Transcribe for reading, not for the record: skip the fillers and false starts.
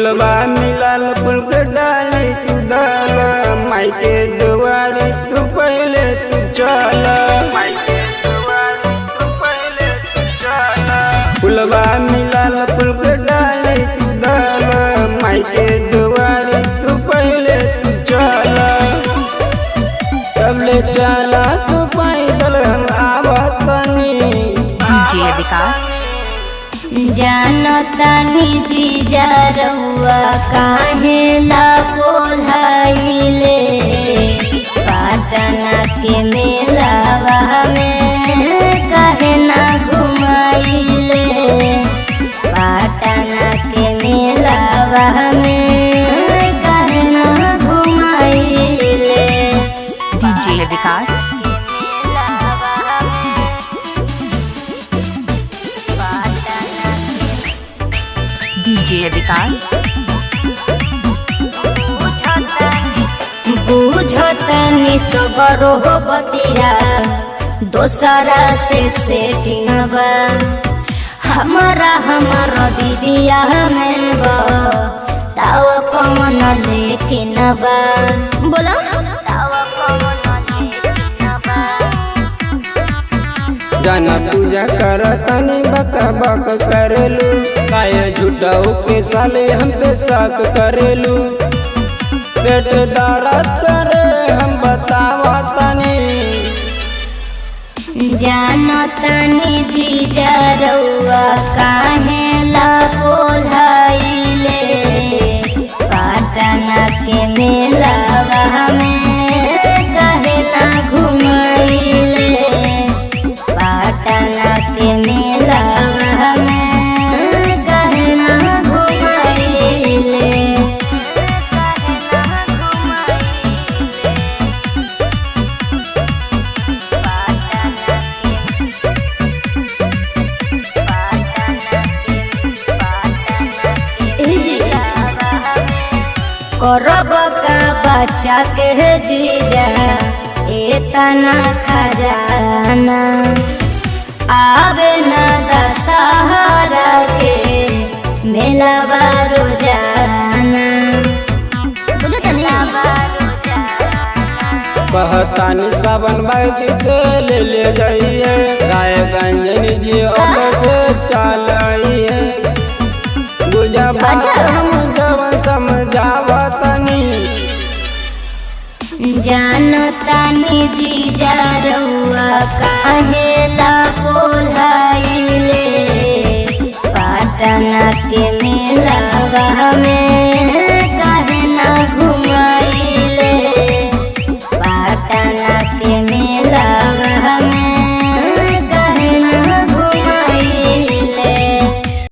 फुलवा मिलल फूल के डाली तू दल माई के दुआरी तू पहले तू चल फुलवा मिलल फूल के डाली तू दल माई के दुआरी तू पहले तू चल तबले चला तू पैदल हम आवतनी डीजे विकास जानतानी जीजा रउआ काहे ला बोलाइले पाटना के मेलावा में काहे ना घुमाइले पाटना के मेलावा में काहे ना घुमाइले डीजे विकास डीजे विकास बुझतनी सगरो बतिया दोसरा से सेटिंग बा हमारा दीदिया में ताव कौन लेकिन बा बोला जाना पूजा कर तनी बक बक करेलू काहे झूठाऊ के साले हम पे शक करेलू पेट दर्द करे हम बतावा तनी जानतानी जीजा रउआ काहे ला बोलाइले पाटना के मेलावा में काहे ना घुमाइले पाटना के मेलावा में काहे ना घुमाइले करब का बच्चा के जीजा एतना खजाना आवे न दशहरा के मेलावा रोजाना कहतानी सावन बाइक से ले जाइए गाय गंजनी जी से चल आइए बुझा बात हम जवन समझावतनी जानतानी जीजा रउआ काहे